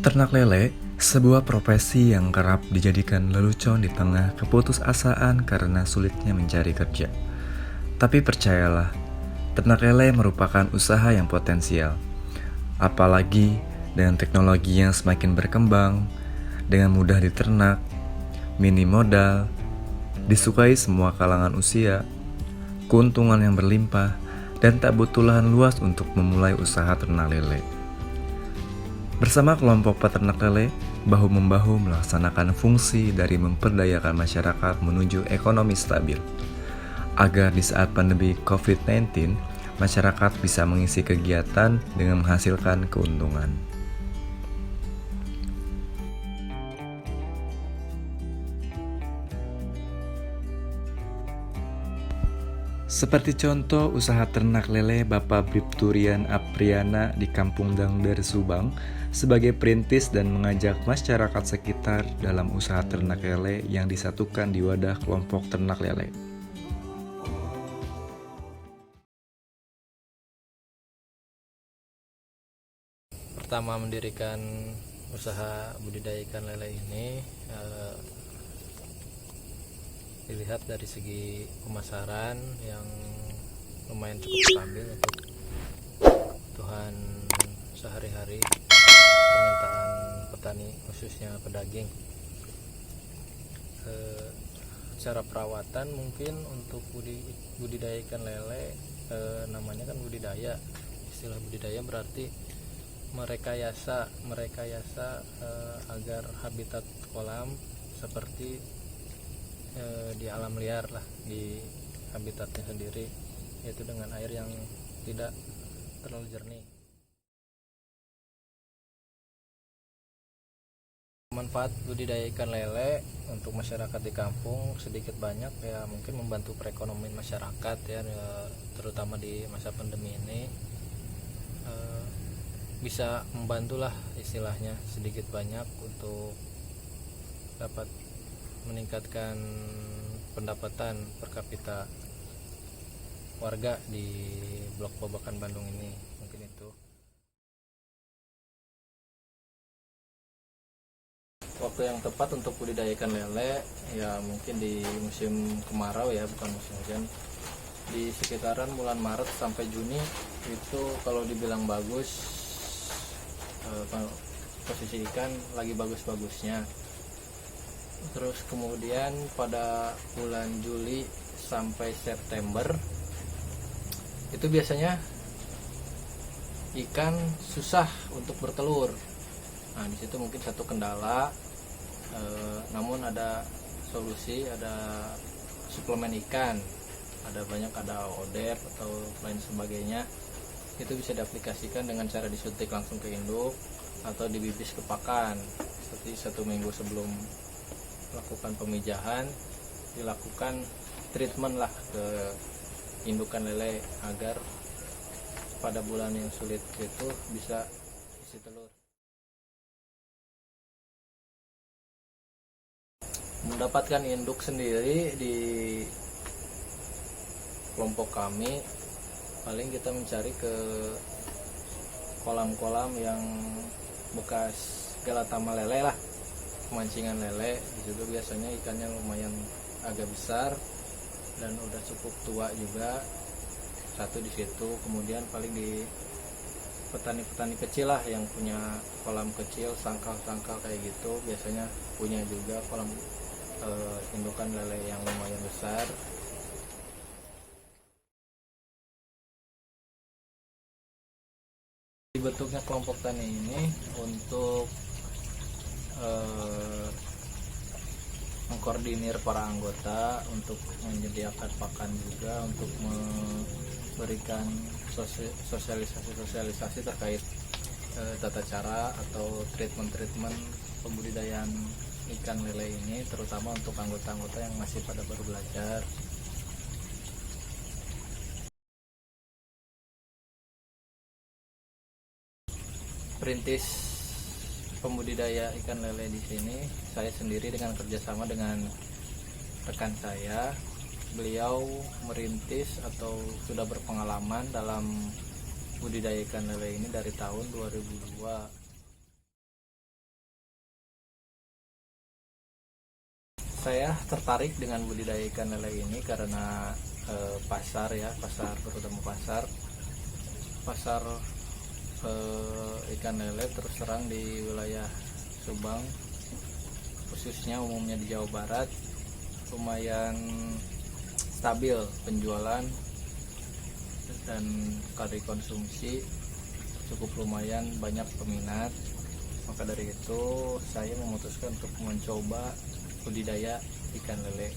Ternak lele, sebuah profesi yang kerap dijadikan lelucon di tengah keputusasaan karena sulitnya mencari kerja. Tapi percayalah, ternak lele merupakan usaha yang potensial. Apalagi dengan teknologi yang semakin berkembang, dengan mudah diternak, minim modal, disukai semua kalangan usia, keuntungan yang berlimpah, dan tak butuh lahan luas untuk memulai usaha ternak lele. Bersama kelompok peternak lele, bahu-membahu melaksanakan fungsi dari memperdayakan masyarakat menuju ekonomi stabil. Agar di saat pandemi COVID-19, masyarakat bisa mengisi kegiatan dengan menghasilkan keuntungan. Seperti contoh usaha ternak lele Bapak Bribturian Apriana di Kampung Dangder, Subang, sebagai perintis dan mengajak masyarakat sekitar dalam usaha ternak lele yang disatukan di wadah kelompok ternak lele. Pertama mendirikan usaha budidaya ikan lele ini dilihat dari segi pemasaran yang lumayan cukup stabil untuk kebutuhan sehari-hari permintaan petani khususnya pedaging. Cara perawatan mungkin untuk budidaya ikan lele, namanya kan budidaya. Istilah budidaya berarti merekayasa agar habitat kolam seperti di alam liar lah, di habitatnya sendiri, yaitu dengan air yang tidak terlalu jernih. Manfaat budidaya ikan lele untuk masyarakat di kampung sedikit banyak ya, mungkin membantu perekonomian masyarakat ya, terutama di masa pandemi ini. Bisa membantulah istilahnya sedikit banyak untuk dapat meningkatkan pendapatan per kapita warga di Blok Babakan Bandung ini, mungkin itu. Waktu yang tepat untuk budidaya ikan lele ya mungkin di musim kemarau ya, bukan musim hujan. Di sekitaran bulan Maret sampai Juni itu kalau dibilang bagus, posisi ikan lagi bagus-bagusnya. Terus kemudian pada bulan Juli sampai September itu biasanya ikan susah untuk bertelur. Nah, di situ mungkin satu kendala, namun ada solusi, ada suplemen ikan, ada ODEP atau lain sebagainya. Itu bisa diaplikasikan dengan cara disuntik langsung ke induk atau dibibis ke pakan. Seperti 1 minggu sebelum melakukan pemijahan dilakukan treatment lah ke indukan lele agar pada bulan yang sulit itu bisa isi telur. Mendapatkan induk sendiri di kelompok kami, paling kita mencari ke kolam-kolam yang bekas galatama lele lah, pemancingan lele. Di situ biasanya ikannya lumayan agak besar dan udah cukup tua juga. Satu di situ, kemudian paling di petani-petani kecil lah yang punya kolam kecil, sangkal-sangkal kayak gitu, biasanya punya juga kolam indukan lele yang lumayan besar. Dibentuknya kelompok tani ini untuk mengkoordinir para anggota untuk menyediakan pakan juga, untuk memberikan sosialisasi terkait tata cara atau treatment pembudidayaan ikan lele ini, terutama untuk anggota-anggota yang masih pada baru belajar. Perintis pembudidaya ikan lele di sini saya sendiri dengan kerjasama dengan rekan saya. Beliau merintis atau sudah berpengalaman dalam budidaya ikan lele ini dari tahun 2002. Saya tertarik dengan budidaya ikan lele ini karena pasar terutama pasar ikan lele terus terang di wilayah Subang, khususnya umumnya di Jawa Barat, lumayan stabil penjualan dan sekali konsumsi cukup lumayan banyak peminat. Maka dari itu saya memutuskan untuk mencoba budidaya ikan lele.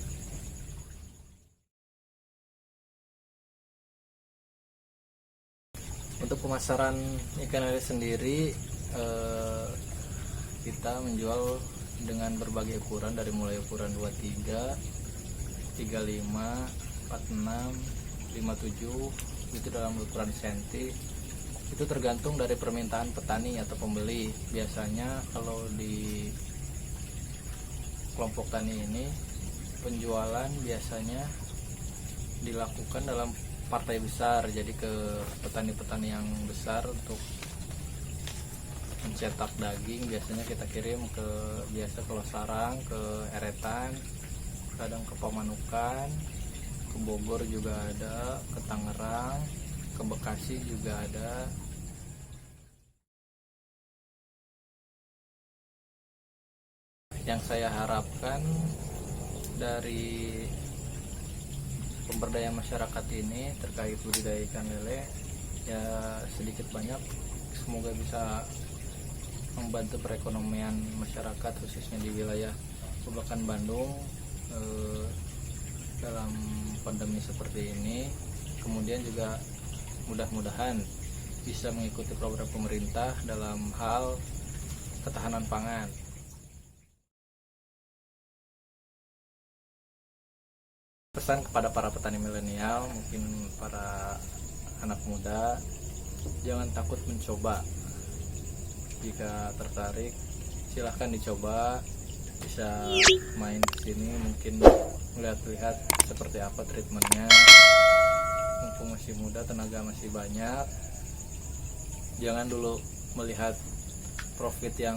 Untuk pemasaran ikan lele sendiri, kita menjual dengan berbagai ukuran, dari mulai ukuran 23, 35, 46, 57, itu dalam ukuran senti. Itu tergantung dari permintaan petani atau pembeli. Biasanya kalau di kelompok tani ini penjualan biasanya dilakukan dalam partai besar, jadi ke petani-petani yang besar untuk mencetak daging. Biasanya kita kirim ke Losarang, ke Eretan, kadang ke Pamanukan, ke Bogor juga ada, ke Tangerang, ke Bekasi juga ada. Yang saya harapkan dari pemberdayaan masyarakat ini terkait budidaya ikan lele, ya sedikit banyak semoga bisa membantu perekonomian masyarakat khususnya di wilayah Babakan Bandung dalam pandemi seperti ini. Kemudian juga mudah-mudahan bisa mengikuti program pemerintah dalam hal ketahanan pangan. Pesan kepada para petani milenial, mungkin para anak muda, jangan takut mencoba. Jika tertarik, silahkan dicoba. Bisa main ke sini, mungkin melihat-lihat seperti apa treatmentnya. Mumpung masih muda, tenaga masih banyak. Jangan dulu melihat profit yang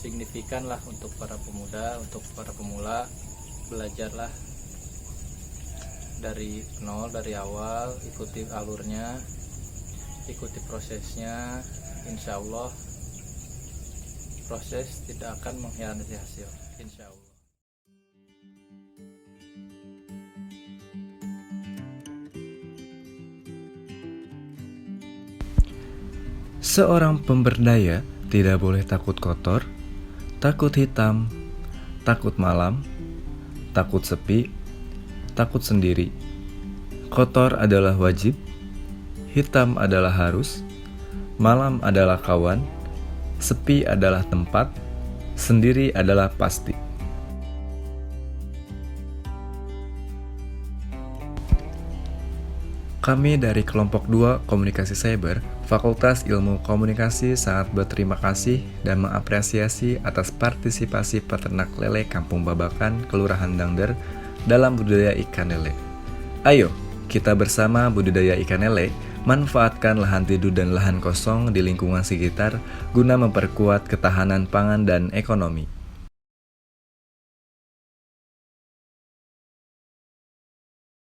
signifikan lah untuk para pemuda, untuk para pemula. Belajarlah dari nol, dari awal, ikuti alurnya, ikuti prosesnya. Insya Allah proses tidak akan mengkhianati hasil, insya Allah. Seorang pemberdaya tidak boleh takut kotor, takut hitam, takut malam, takut sepi, takut sendiri. Kotor adalah wajib, hitam adalah harus, malam adalah kawan, sepi adalah tempat, sendiri adalah pasti. Kami dari kelompok 2 Komunikasi Cyber, Fakultas Ilmu Komunikasi sangat berterima kasih dan mengapresiasi atas partisipasi peternak lele Kampung Babakan, Kelurahan Dangder dalam budidaya ikan lele. Ayo, kita bersama budidaya ikan lele, manfaatkan lahan tidur dan lahan kosong di lingkungan sekitar guna memperkuat ketahanan pangan dan ekonomi.